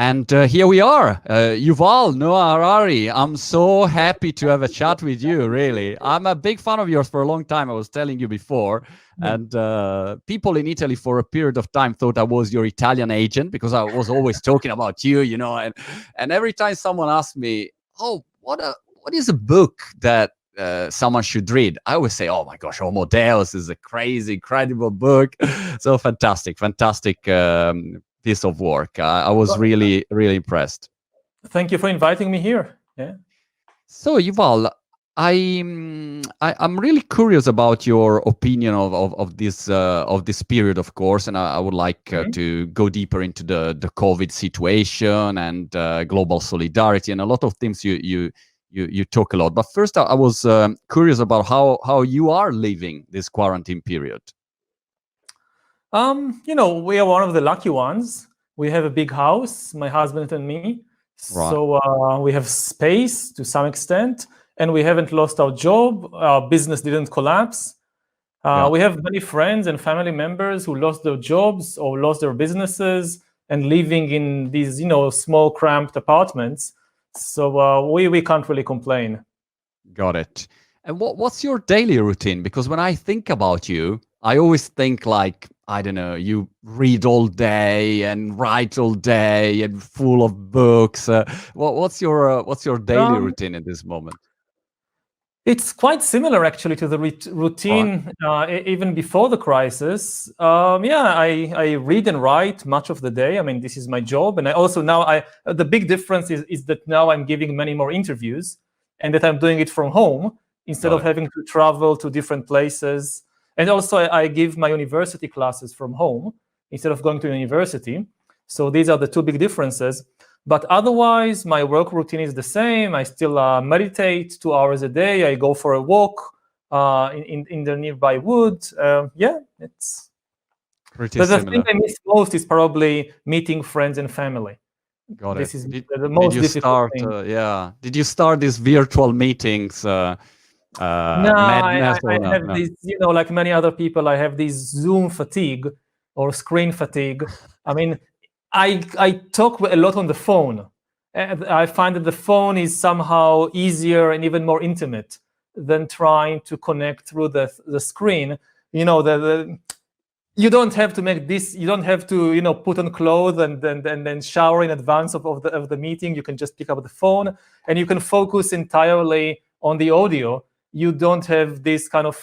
And here we are, Yuval Noah Harari. I'm so happy to have a chat with you, really. I'm a big fan of yours for a long time, I was telling you before. And people in Italy for a period of time thought I was your Italian agent because I was always talking about you, and every time someone asked me, oh, what is a book that someone should read? I always say, oh my gosh, Homo Deus is a crazy, incredible book. So fantastic piece of work. I was really, really impressed. Thank you for inviting me here. Yeah. So Yuval, I'm really curious about your opinion of this period, of course, and I would like to go deeper into the COVID situation and global solidarity and a lot of things you talk a lot. But first, I was curious about how you are living this quarantine period. We are one of the lucky ones. We have a big house, my husband and me. Right. So we have space to some extent, and we haven't lost our job. Our business didn't collapse. We have many friends and family members who lost their jobs or lost their businesses and living in these, small cramped apartments. So we can't really complain. Got it. And what's your daily routine? Because when I think about you, I always think like, I don't know, you read all day and write all day and full of books. What's your daily routine at this moment? It's quite similar, actually, to the routine even before the crisis. I read and write much of the day. I mean, this is my job, and I also now the big difference is that now I'm giving many more interviews, and that I'm doing it from home instead of having to travel to different places. And also, I give my university classes from home instead of going to university. So these are the two big differences. But otherwise, my work routine is the same. I still meditate 2 hours a day. I go for a walk in the nearby wood. It's pretty similar. The thing I miss most is probably meeting friends and family. Got this it. Is the most difficult thing. Did you start these virtual meetings? No, I have these, like many other people, I have this Zoom fatigue or screen fatigue. I mean, I talk a lot on the phone. And I find that the phone is somehow easier and even more intimate than trying to connect through the screen. You don't have to make this. You don't have to put on clothes and then shower in advance of the meeting. You can just pick up the phone and you can focus entirely on the audio. You don't have this kind of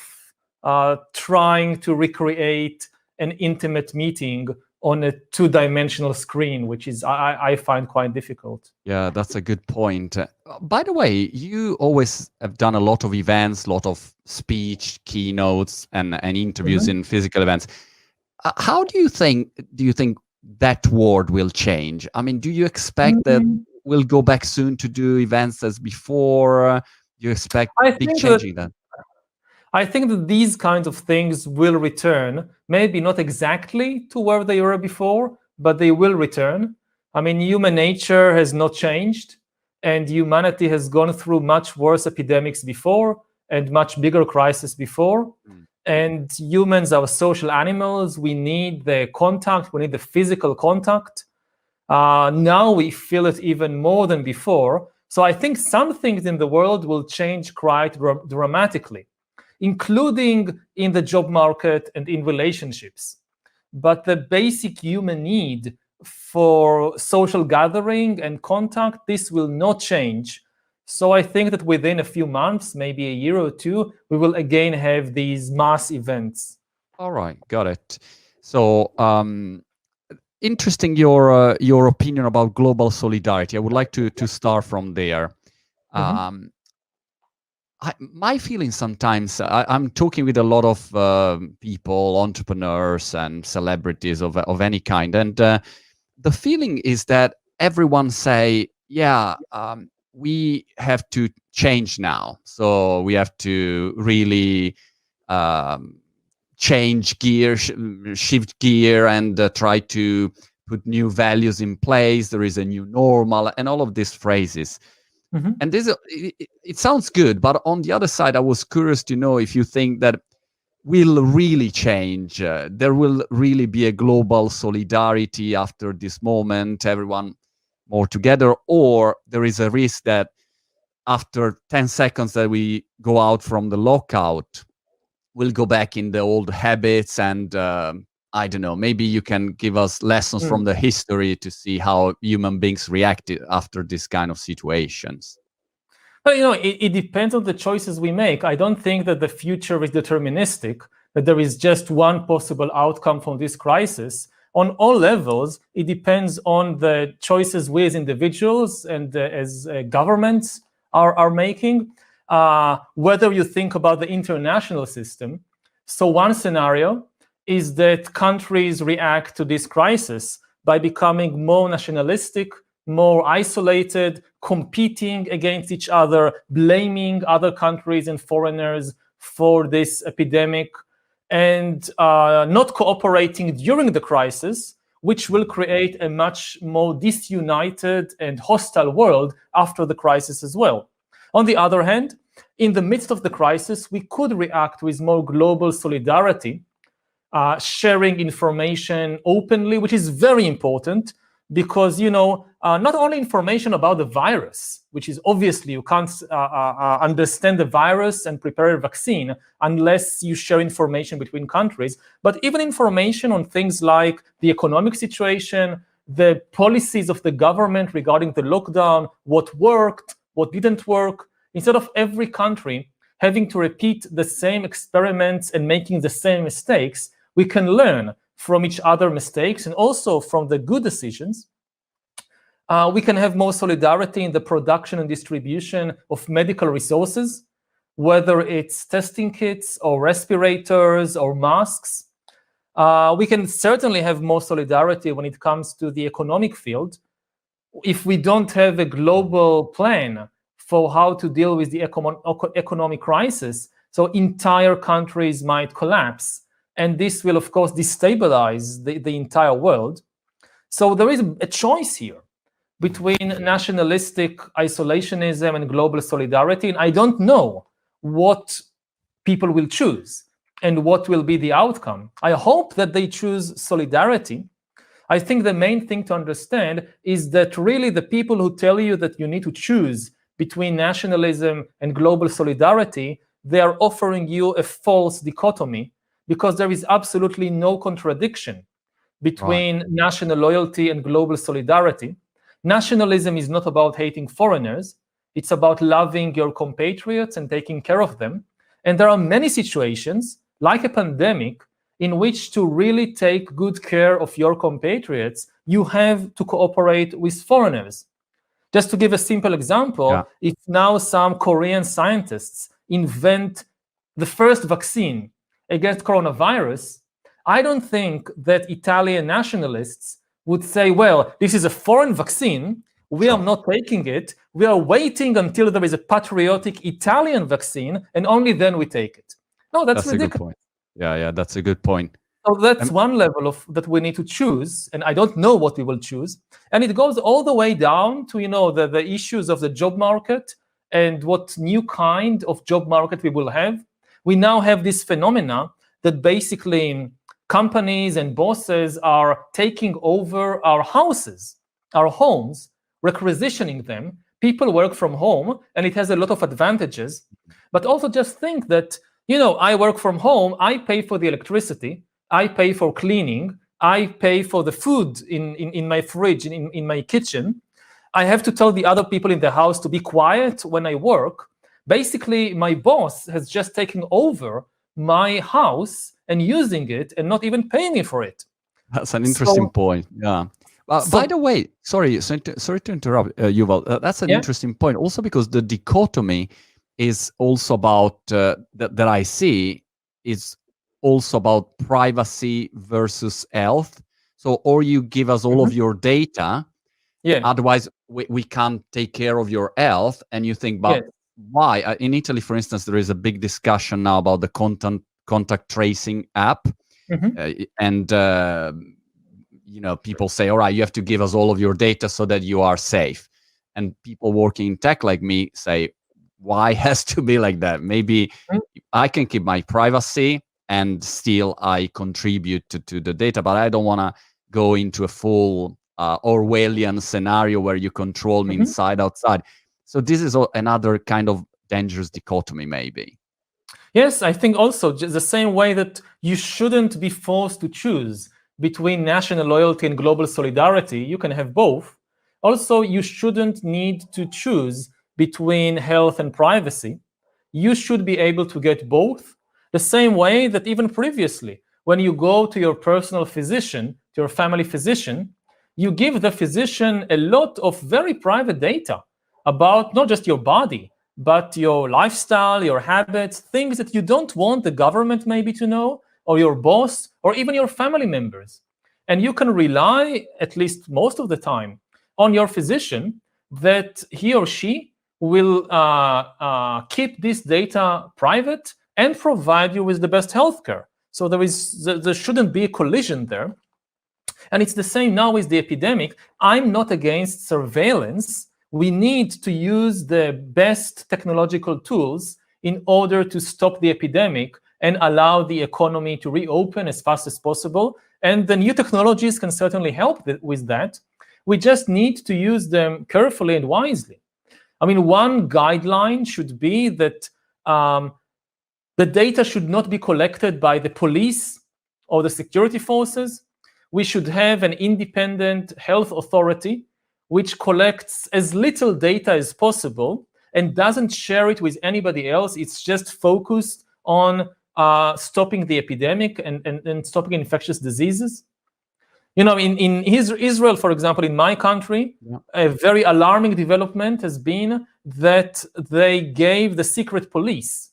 trying to recreate an intimate meeting on a two-dimensional screen, which is I find quite difficult. Yeah, that's a good point. By the way, you always have done a lot of events, a lot of speech, keynotes, and interviews in physical events. How do you think that world will change? I mean, do you expect that we'll go back soon to do events as before? Do you expect big changing that? I think that these kinds of things will return, maybe not exactly to where they were before, but they will return. I mean, human nature has not changed, and humanity has gone through much worse epidemics before and much bigger crises before. And humans are social animals. We need the contact. We need the physical contact. Now we feel it even more than before. So I think some things in the world will change quite dramatically, including in the job market and in relationships. But the basic human need for social gathering and contact, this will not change. So I think that within a few months, maybe a year or two, we will again have these mass events. All right, got it. So interesting your opinion about global solidarity. I would like to start from there. My feeling sometimes, I'm talking with a lot of people, entrepreneurs and celebrities of any kind, and the feeling is that everyone say, we have to change now. So we have to really change gear, shift gear, and try to put new values in place. There is a new normal, and all of these phrases. And it sounds good, but on the other side, I was curious to know if you think that will really change. There will really be a global solidarity after this moment. Everyone more together, or there is a risk that after 10 seconds that we go out from the lockout, we'll go back in the old habits, and I don't know, maybe you can give us lessons from the history to see how human beings reacted after this kind of situations. Well, it depends on the choices we make. I don't think that the future is deterministic, that there is just one possible outcome from this crisis. On all levels, it depends on the choices we as individuals and as governments are making. Whether you think about the international system. So one scenario is that countries react to this crisis by becoming more nationalistic, more isolated, competing against each other, blaming other countries and foreigners for this epidemic, and not cooperating during the crisis, which will create a much more disunited and hostile world after the crisis as well. On the other hand, in the midst of the crisis, we could react with more global solidarity, sharing information openly, which is very important because, not only information about the virus, which is obviously you can't understand the virus and prepare a vaccine unless you share information between countries, but even information on things like the economic situation, the policies of the government regarding the lockdown, what worked, what didn't work, instead of every country having to repeat the same experiments and making the same mistakes, we can learn from each other's mistakes and also from the good decisions. We can have more solidarity in the production and distribution of medical resources, whether it's testing kits or respirators or masks. We can certainly have more solidarity when it comes to the economic field. If we don't have a global plan for how to deal with the economic crisis, so entire countries might collapse. And this will, of course, destabilize the entire world. So there is a choice here between nationalistic isolationism and global solidarity. And I don't know what people will choose and what will be the outcome. I hope that they choose solidarity. I think the main thing to understand is that really the people who tell you that you need to choose between nationalism and global solidarity, they are offering you a false dichotomy, because there is absolutely no contradiction between national loyalty and global solidarity. Nationalism is not about hating foreigners. It's about loving your compatriots and taking care of them. And there are many situations, like a pandemic, in which to really take good care of your compatriots, you have to cooperate with foreigners. Just to give a simple example, if now some Korean scientists invent the first vaccine against coronavirus, I don't think that Italian nationalists would say, well, this is a foreign vaccine, we are not taking it, we are waiting until there is a patriotic Italian vaccine, and only then we take it. No, that's ridiculous. A good point. Yeah, that's a good point. So that's one level that we need to choose, and I don't know what we will choose. And it goes all the way down to, the issues of the job market and what new kind of job market we will have. We now have this phenomena that basically companies and bosses are taking over our houses, our homes, requisitioning them. People work from home, and it has a lot of advantages. But also just think that, I work from home, I pay for the electricity, I pay for cleaning, I pay for the food in my fridge, in my kitchen. I have to tell the other people in the house to be quiet when I work. Basically, my boss has just taken over my house and using it and not even paying me for it. That's an interesting point. Yeah. By the way, sorry to interrupt, Yuval. That's an interesting point. Also, because the dichotomy is also about that I see is also about privacy versus health. So, or you give us all of your data, otherwise we can't take care of your health. And you think, but why? In Italy, for instance, there is a big discussion now about the contact tracing app, and people say, all right, you have to give us all of your data so that you are safe. And people working in tech like me say, why has to be like that? Maybe I can keep my privacy and still I contribute to the data, but I don't want to go into a full Orwellian scenario where you control me inside, outside. So this is another kind of dangerous dichotomy, maybe. Yes, I think also just the same way that you shouldn't be forced to choose between national loyalty and global solidarity, you can have both. Also, you shouldn't need to choose between health and privacy. You should be able to get both, the same way that even previously, when you go to your personal physician, to your family physician, you give the physician a lot of very private data about not just your body, but your lifestyle, your habits, things that you don't want the government maybe to know, or your boss, or even your family members. And you can rely, at least most of the time, on your physician that he or she will keep this data private and provide you with the best healthcare. So there shouldn't be a collision there. And it's the same now with the epidemic. I'm not against surveillance. We need to use the best technological tools in order to stop the epidemic and allow the economy to reopen as fast as possible. And the new technologies can certainly help with that. We just need to use them carefully and wisely. I mean, one guideline should be that the data should not be collected by the police or the security forces. We should have an independent health authority which collects as little data as possible and doesn't share it with anybody else. It's just focused on stopping the epidemic and stopping infectious diseases. You know, in Israel, for example, in my country, a very alarming development has been that they gave the secret police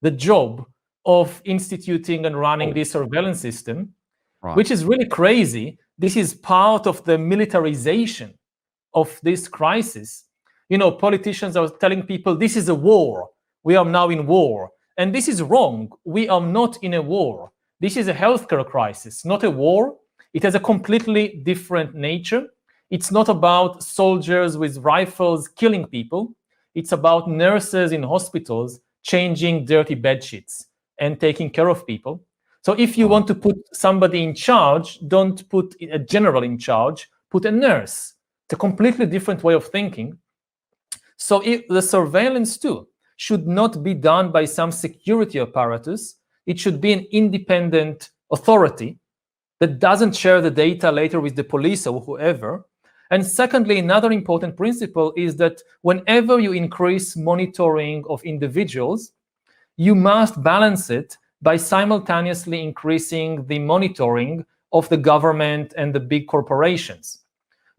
the job of instituting and running this surveillance system, which is really crazy. This is part of the militarization of this crisis. You know, politicians are telling people this is a war. We are now in war. And this is wrong. We are not in a war. This is a healthcare crisis, not a war. It has a completely different nature. It's not about soldiers with rifles killing people. It's about nurses in hospitals changing dirty bed sheets and taking care of people. So if you want to put somebody in charge, don't put a general in charge, put a nurse. It's a completely different way of thinking. So the surveillance too should not be done by some security apparatus. It should be an independent authority that doesn't share the data later with the police or whoever. And secondly, another important principle is that whenever you increase monitoring of individuals, you must balance it by simultaneously increasing the monitoring of the government and the big corporations.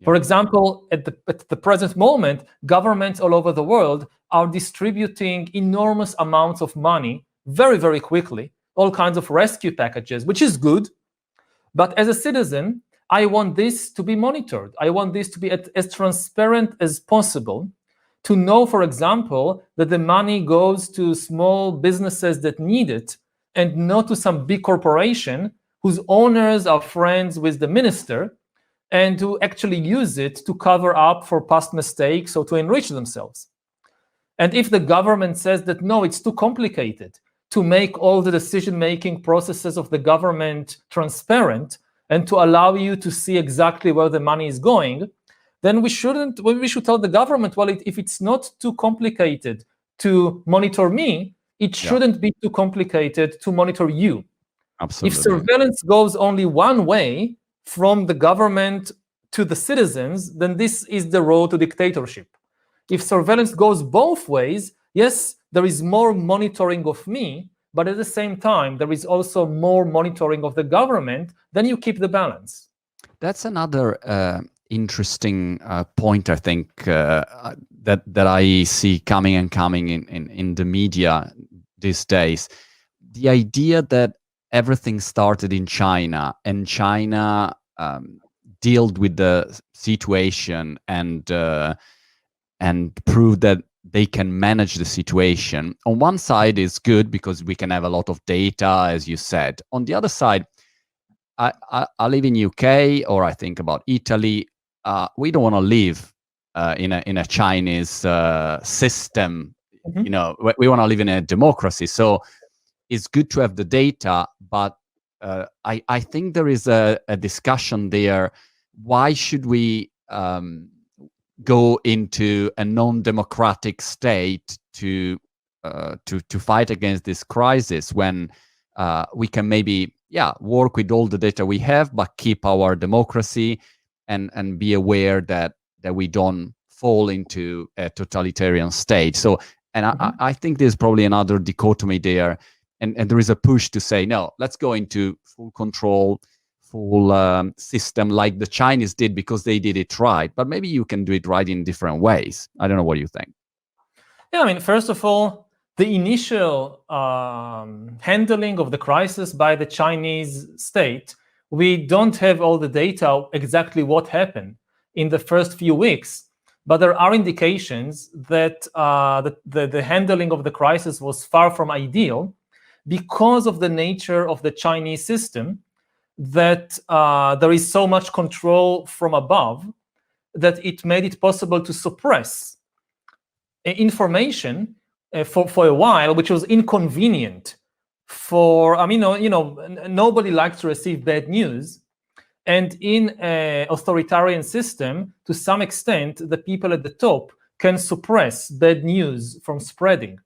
For example, at the present moment, governments all over the world are distributing enormous amounts of money very, very quickly, all kinds of rescue packages, which is good. But as a citizen, I want this to be monitored. I want this to be as transparent as possible, to know, for example, that the money goes to small businesses that need it and not to some big corporation whose owners are friends with the minister and to actually use it to cover up for past mistakes or to enrich themselves. And if the government says that, no, it's too complicated to make all the decision-making processes of the government transparent and to allow you to see exactly where the money is going, then we should tell the government, well, if it's not too complicated to monitor me, it shouldn't be too complicated to monitor you. Absolutely. If surveillance goes only one way, from the government to the citizens, then this is the road to dictatorship. If surveillance goes both ways, yes, there is more monitoring of me, but at the same time, there is also more monitoring of the government, then you keep the balance. That's another interesting point, I think, that I see coming in the media these days. The idea that everything started in China, and China dealt with the situation and proved that they can manage the situation. On one side is good because we can have a lot of data, as you said. On the other side, I live in UK, or I think about Italy. We don't want to live in a Chinese system. Mm-hmm. You know, we want to live in a democracy. So it's good to have the data, but I think there is a discussion there why should we go into a non-democratic state to fight against this crisis when we can maybe work with all the data we have, but keep our democracy and be aware that we don't fall into a totalitarian state. So, and I think there's probably another dichotomy there, and there is a push to say, no, let's go into full control, full system like the Chinese did because they did it right. But maybe you can do it right in different ways. I don't know what you think. Yeah, I mean, first of all, the initial handling of the crisis by the Chinese state, we don't have all the data exactly what happened in the first few weeks, but there are indications that the handling of the crisis was far from ideal because of the nature of the Chinese system, that there is so much control from above that it made it possible to suppress information for a while, which was inconvenient for, I mean, nobody likes to receive bad news. And in an authoritarian system, to some extent, the people at the top can suppress bad news from spreading.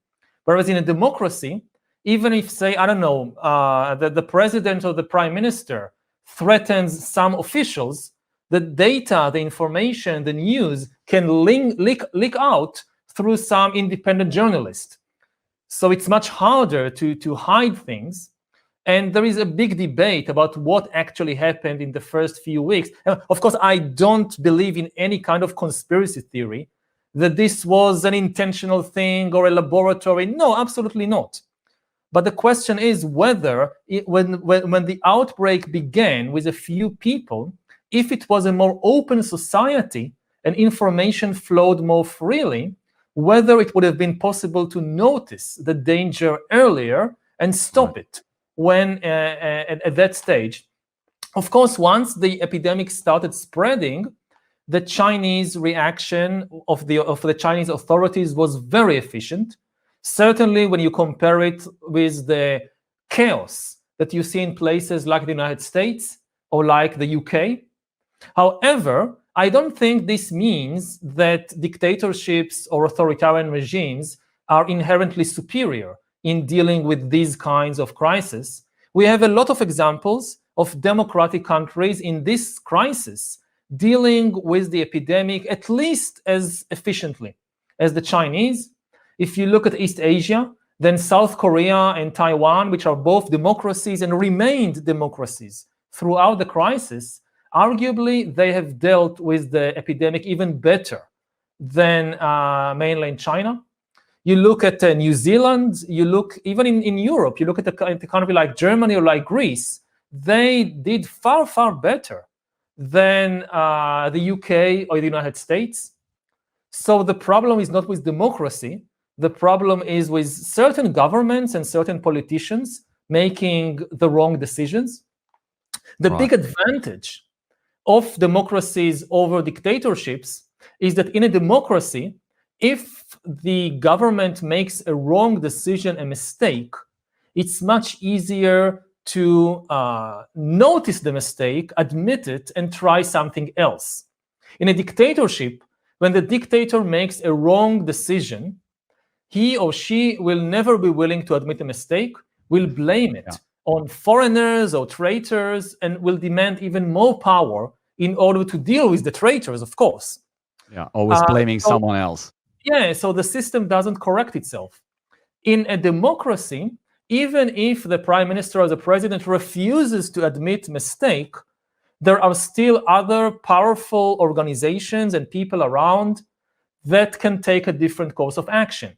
Whereas in a democracy, even if, say, I don't know, the president or the prime minister threatens some officials, the data, the information, the news can leak out through some independent journalist. So it's much harder to hide things. And there is a big debate about what actually happened in the first few weeks. And of course, I don't believe in any kind of conspiracy theory that this was an intentional thing or a laboratory. No, absolutely not. But the question is whether, when the outbreak began with a few people, if it was a more open society and information flowed more freely, whether it would have been possible to notice the danger earlier and stop it when at that stage. Of course, once the epidemic started spreading, the Chinese reaction of the Chinese authorities was very efficient. Certainly, when you compare it with the chaos that you see in places like the United States or like the UK. However, I don't think this means that dictatorships or authoritarian regimes are inherently superior in dealing with these kinds of crises. We have a lot of examples of democratic countries in this crisis dealing with the epidemic at least as efficiently as the Chinese. If you look at East Asia, then South Korea and Taiwan, which are both democracies and remained democracies throughout the crisis, arguably they have dealt with the epidemic even better than mainland China. You look at New Zealand, you look even in Europe, you look at the country like Germany or like Greece, they did far, far better than the UK or the United States. So the problem is not with democracy. The problem is with certain governments and certain politicians making the wrong decisions. The big advantage of democracies over dictatorships is that in a democracy, if the government makes a wrong decision, a mistake, it's much easier to notice the mistake, admit it, and try something else. In a dictatorship, when the dictator makes a wrong decision, he or she will never be willing to admit a mistake, will blame it on foreigners or traitors, and will demand even more power in order to deal with the traitors, of course. Yeah, always blaming someone else. Yeah, so the system doesn't correct itself. In a democracy, even if the prime minister or the president refuses to admit mistake, there are still other powerful organizations and people around that can take a different course of action.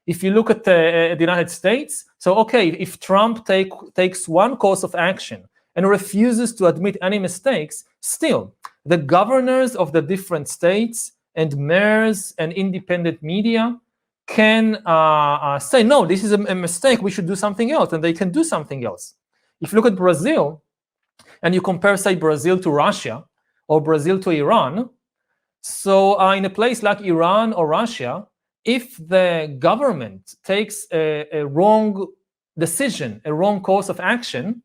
If you look at the United States, so okay, if Trump takes one course of action and refuses to admit any mistakes, still, the governors of the different states and mayors and independent media can say, no, this is a mistake, we should do something else, and they can do something else. If you look at Brazil, and you compare, say, Brazil to Russia, or Brazil to Iran, so in a place like Iran or Russia, if the government takes a wrong decision, a wrong course of action,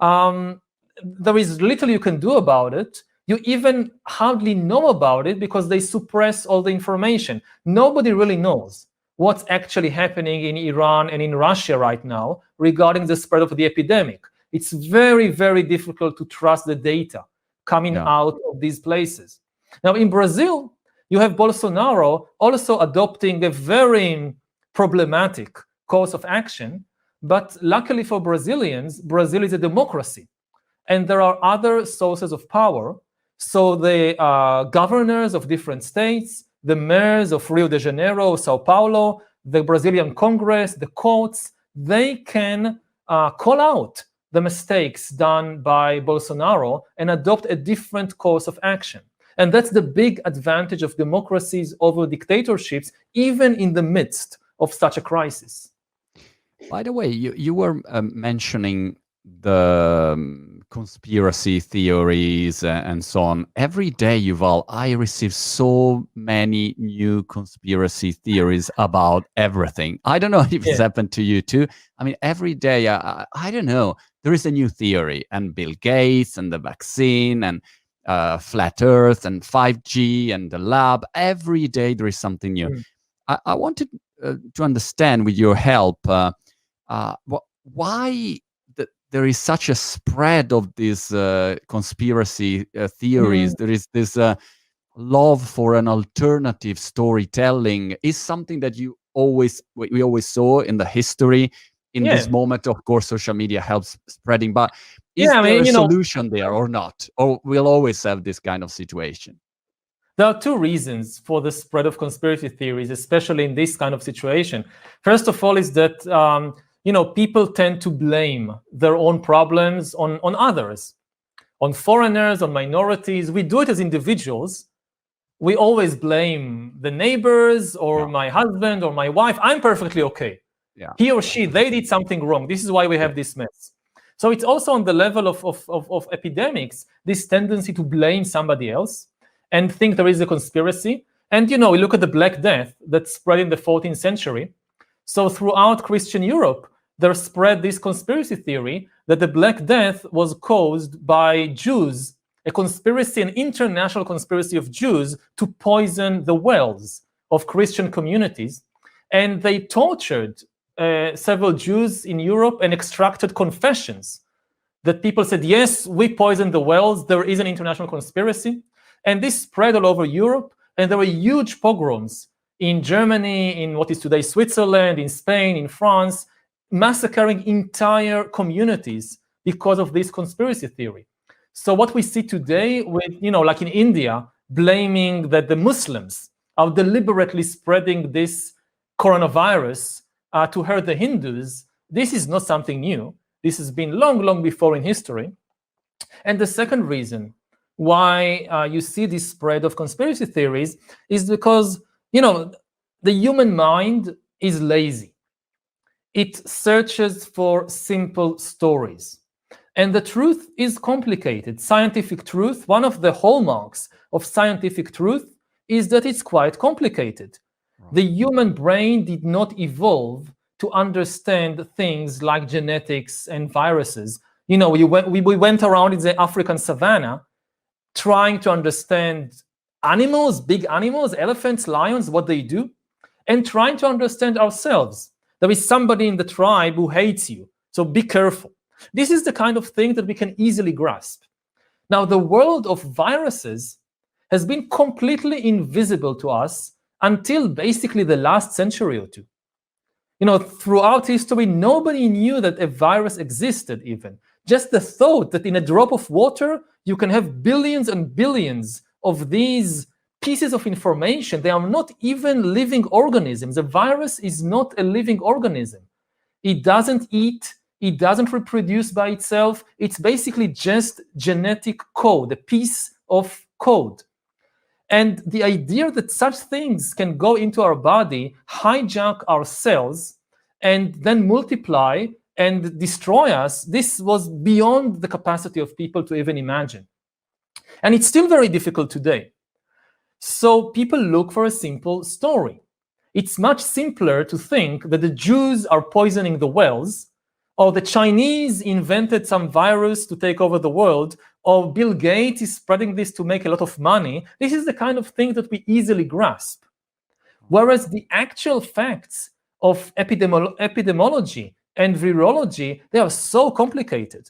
there is little you can do about it, You even hardly know about it because they suppress all the information. Nobody really knows what's actually happening in Iran and in Russia right now regarding the spread of the epidemic. It's very, very difficult to trust the data coming out of these places. Now, in Brazil, you have Bolsonaro also adopting a very problematic course of action. But luckily for Brazilians, Brazil is a democracy. And there are other sources of power. So the governors of different states, the mayors of Rio de Janeiro, Sao Paulo, the Brazilian Congress, the courts, they can call out the mistakes done by Bolsonaro and adopt a different course of action. And that's the big advantage of democracies over dictatorships, even in the midst of such a crisis. By the way, you were mentioning the conspiracy theories and so on. Every day, Yuval, I receive so many new conspiracy theories about everything. I don't know if it's happened to you too. I mean, every day, I don't know, there is a new theory, and Bill Gates and the vaccine and flat Earth and 5G and the lab. Every day there is something new. I wanted to understand, with your help, why there is such a spread of these conspiracy theories. There is this love for an alternative storytelling. Is something that we always saw in the history. In this moment, of course, social media helps spreading. But is there a solution there or not? Or we'll always have this kind of situation? There are two reasons for the spread of conspiracy theories, especially in this kind of situation. First of all is that people tend to blame their own problems on others, on foreigners, on minorities. We do it as individuals. We always blame the neighbors or my husband or my wife. I'm perfectly okay. He or she, they did something wrong. This is why we have this mess. So it's also on the level of epidemics, this tendency to blame somebody else and think there is a conspiracy. And, we look at the Black Death that spread in the 14th century. So throughout Christian Europe, there spread this conspiracy theory that the Black Death was caused by Jews, a conspiracy, an international conspiracy of Jews to poison the wells of Christian communities. And they tortured several Jews in Europe and extracted confessions that people said, yes, we poisoned the wells, there is an international conspiracy. And this spread all over Europe, and there were huge pogroms in Germany, in what is today Switzerland, in Spain, in France, massacring entire communities because of this conspiracy theory. So what we see today with, like in India, blaming that the Muslims are deliberately spreading this coronavirus to hurt the Hindus, this is not something new. This has been long, long before in history. And the second reason why you see this spread of conspiracy theories is because, the human mind is lazy. It searches for simple stories. And the truth is complicated. Scientific truth, one of the hallmarks of scientific truth is that it's quite complicated. The human brain did not evolve to understand things like genetics and viruses. We went around in the African savannah trying to understand animals, big animals, elephants, lions, what they do, and trying to understand ourselves. There is somebody in the tribe who hates you, so be careful. This is the kind of thing that we can easily grasp. Now, the world of viruses has been completely invisible to us until basically the last century or two. Throughout history, nobody knew that a virus existed even. Just the thought that in a drop of water, you can have billions and billions of these pieces of information. They are not even living organisms. A virus is not a living organism. It doesn't eat. It doesn't reproduce by itself. It's basically just genetic code, a piece of code. And the idea that such things can go into our body, hijack our cells, and then multiply and destroy us, this was beyond the capacity of people to even imagine. And it's still very difficult today. So people look for a simple story. It's much simpler to think that the Jews are poisoning the wells, or the Chinese invented some virus to take over the world, or Bill Gates is spreading this to make a lot of money. This is the kind of thing that we easily grasp. Whereas the actual facts of epidemiology and virology, they are so complicated.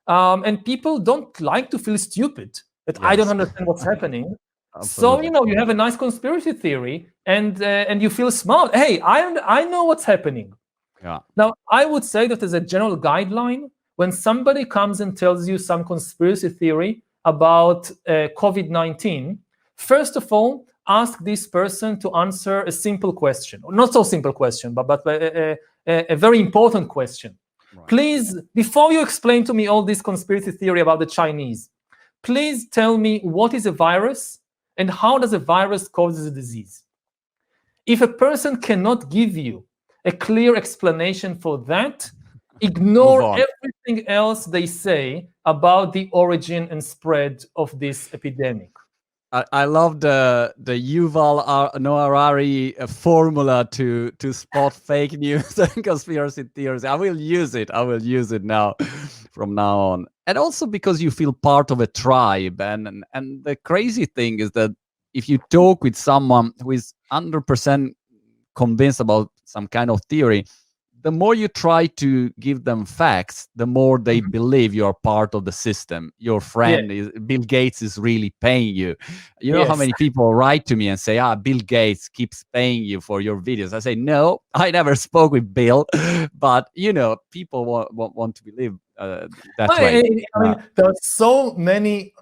And people don't like to feel stupid, that I don't understand what's happening. So, you have a nice conspiracy theory and you feel smart. Hey, I know what's happening. Yeah. Now, I would say that as a general guideline, when somebody comes and tells you some conspiracy theory about COVID-19, first of all, ask this person to answer a simple question, or not so simple question, but a very important question. Right. Please, before you explain to me all this conspiracy theory about the Chinese, please tell me what is a virus and how does a virus cause a disease. If a person cannot give you a clear explanation for that, ignore everything else they say about the origin and spread of this epidemic. I love the Yuval Noah Harari formula to spot fake news and conspiracy theories. I will use it. I will use it now from now on. And also because you feel part of a tribe. And the crazy thing is that if you talk with someone who is 100% convinced about some kind of theory, the more you try to give them facts, the more they believe you're part of the system. Your friend, Bill Gates, is really paying you. You know how many people write to me and say, Bill Gates keeps paying you for your videos. I say, no, I never spoke with Bill. But, people want to believe that way. I mean, there are so many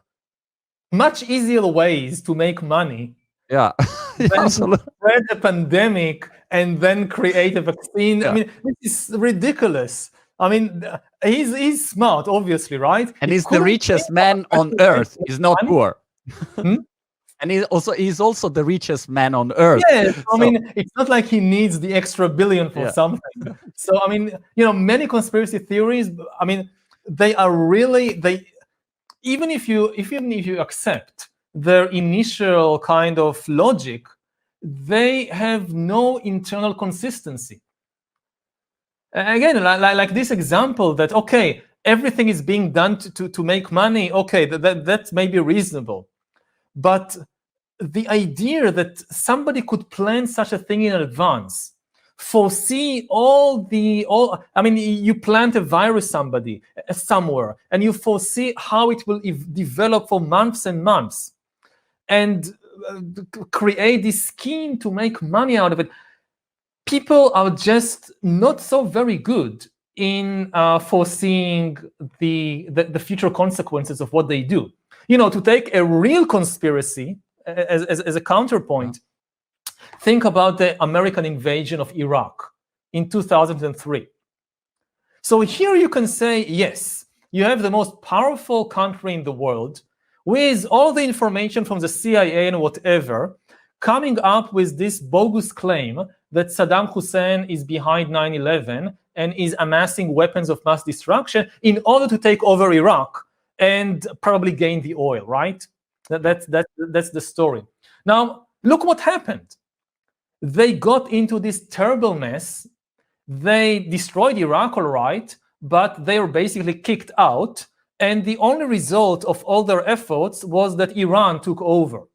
much easier ways to make money. Yeah. Than to spread a pandemic and then create a vaccine. I mean, this is ridiculous. I mean, he's smart, obviously, right? And he's the richest man on earth. He's not poor. And he's also the richest man on earth. Yes, I mean, it's not like he needs the extra billion for something. So, I mean, many conspiracy theories, I mean, they are really, even if you accept their initial kind of logic, they have no internal consistency. Again, like this example that, okay, everything is being done to make money, okay, that may be reasonable. But the idea that somebody could plan such a thing in advance, foresee I mean, you plant a virus somewhere, and you foresee how it will develop for months and months, and create this scheme to make money out of it. People are just not so very good in foreseeing the future consequences of what they do. To take a real conspiracy as a counterpoint, think about the American invasion of Iraq in 2003. So here you can say, yes, you have the most powerful country in the world with all the information from the CIA and whatever, coming up with this bogus claim that Saddam Hussein is behind 9/11 and is amassing weapons of mass destruction in order to take over Iraq and probably gain the oil, right? That's the story. Now, look what happened. They got into this terrible mess. They destroyed Iraq, all right, but they were basically kicked out. And the only result of all their efforts was that Iran took over.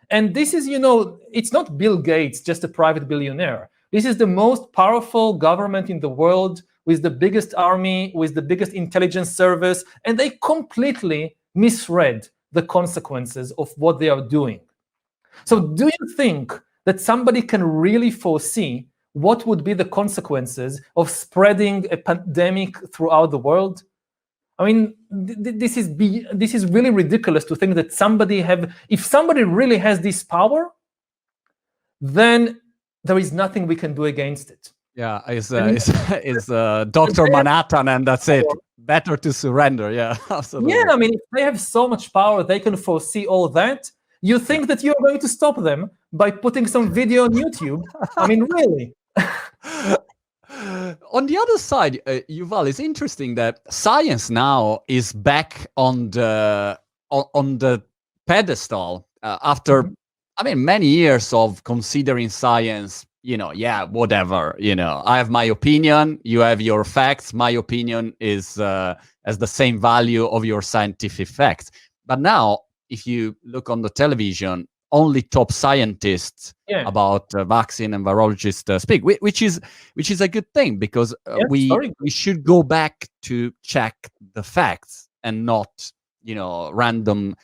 And this is, it's not Bill Gates, just a private billionaire. This is the most powerful government in the world with the biggest army, with the biggest intelligence service, and they completely misread the consequences of what they are doing. So do you think that somebody can really foresee what would be the consequences of spreading a pandemic throughout the world? I mean, this is really ridiculous to think that if somebody really has this power, then there is nothing we can do against it. Yeah, it's Dr. Manhattan, and that's it. Better to surrender. Yeah, absolutely. Yeah, I mean, if they have so much power, they can foresee all that. You think that you're going to stop them by putting some video on YouTube? I mean, really? On the other side, Yuval, it's interesting that science now is back on the pedestal after, I mean, many years of considering science yeah, whatever, I have my opinion, you have your facts, my opinion is has the same value of your scientific facts. But now, if you look on the television, only top scientists Yeah, about vaccine and virologists speak, which is a good thing, because yeah, it's very good. we should go back to check the facts and not random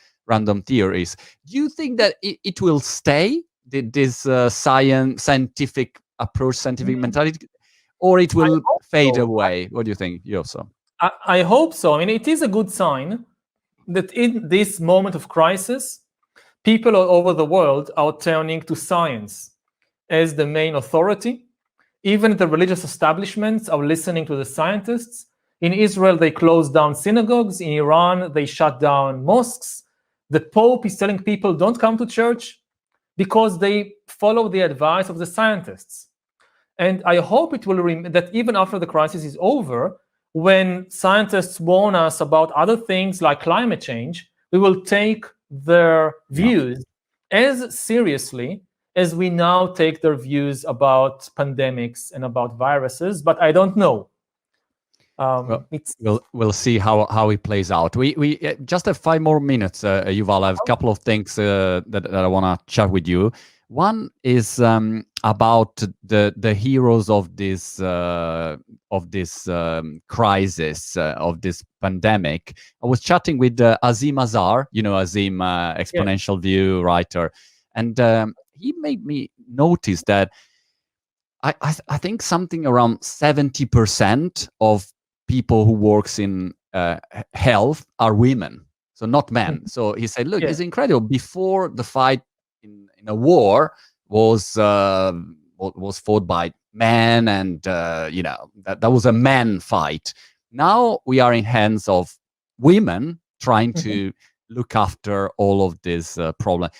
theories. Do you think that it will stay, this scientific approach, scientific Mm, mentality, or it I will hope fade so. away? What do you think, Yoso? I hope so. I mean, it is a good sign that in this moment of crisis, people all over the world are turning to science as the main authority. Even the religious establishments are listening to the scientists. In Israel, they closed down synagogues. In Iran, they shut down mosques. The Pope is telling people don't come to church because they follow the advice of the scientists. And I hope it will that even after the crisis is over, when scientists warn us about other things like climate change, we will take their Yeah. views as seriously as we now take their views about pandemics and about viruses. But I don't know. Well, It's we'll see how it plays out. We just have 5 more minutes, Yuval. I have a couple of things that I want to chat with you. One is about the heroes of this crisis, of this pandemic. I was chatting with Azim Azar, Azim, Exponential View writer, and he made me notice that I think something around 70% of people who works in health are women, so not men. So he said, look, yeah. it's incredible. Before, the fight in a war was fought by men, and that was a man fight. Now we are in hands of women trying to look after all of this problem.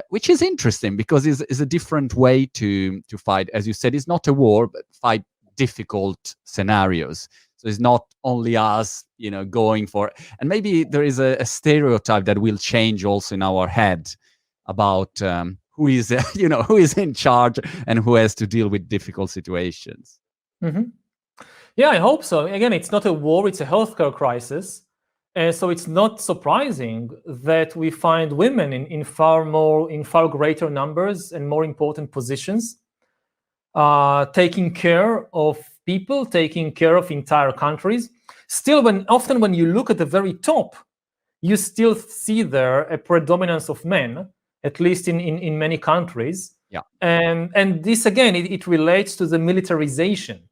Which is interesting, because it's a different way to fight. As you said, it's not a war, but fight difficult scenarios. So it's not only us, going for. And maybe there is a stereotype that will change also in our head about who is, who is in charge and who has to deal with difficult situations. Mm-hmm. Yeah, I hope so. Again, it's not a war; it's a healthcare crisis. So it's not surprising that we find women in far greater numbers and more important positions, taking care of people, taking care of entire countries. Still, often when you look at the very top, you still see there a predominance of men, at least in many countries. Yeah. And this again, it relates to the militarization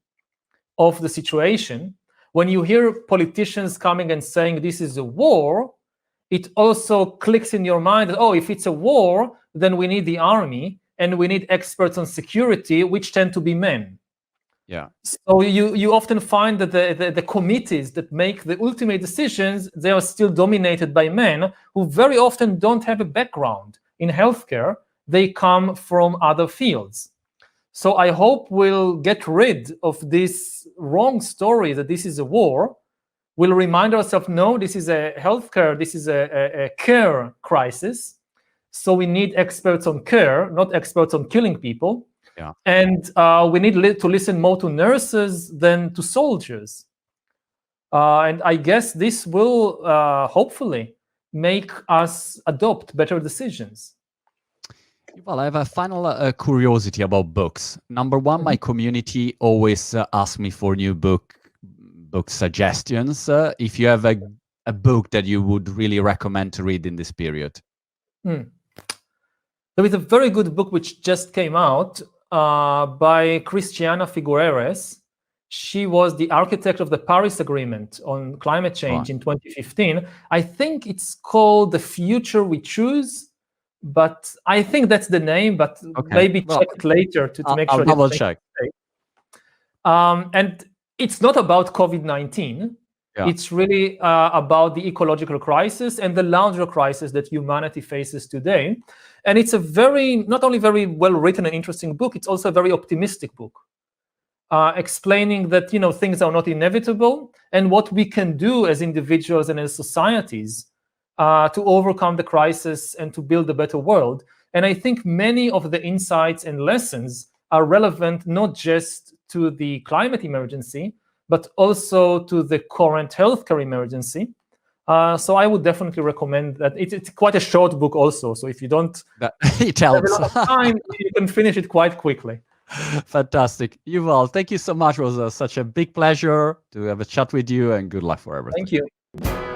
of the situation. When you hear politicians coming and saying this is a war, it also clicks in your mind that, oh, if it's a war, then we need the army and we need experts on security, which tend to be men. Yeah. So you often find that the committees that make the ultimate decisions, they are still dominated by men who very often don't have a background in healthcare. They come from other fields. So I hope we'll get rid of this wrong story that this is a war. We'll remind ourselves, no, this is a healthcare, this is a care crisis. So we need experts on care, not experts on killing people. Yeah. And we need to listen more to nurses than to soldiers. And I guess this will hopefully make us adopt better decisions. Well, I have a final curiosity about books. Number one, my community always asks me for new book suggestions. If you have a book that you would really recommend to read in this period. There is a very good book which just came out by Christiana Figueres. She was the architect of the Paris Agreement on climate change in 2015. I think it's called The Future We Choose. But I think that's the name, but maybe check it later to make sure. I'll double check. And it's not about COVID-19. Yeah. It's really about the ecological crisis and the larger crisis that humanity faces today. And it's not only very well written and interesting book, it's also a very optimistic book, explaining that things are not inevitable and what we can do as individuals and as societies to overcome the crisis and to build a better world. And I think many of the insights and lessons are relevant not just to the climate emergency, but also to the current healthcare emergency. So I would definitely recommend that. It's quite a short book also, so if you don't it have helps. a lot of time, you can finish it quite quickly. Fantastic. Yuval, thank you so much. It was such a big pleasure to have a chat with you, and good luck for everything. Thank you.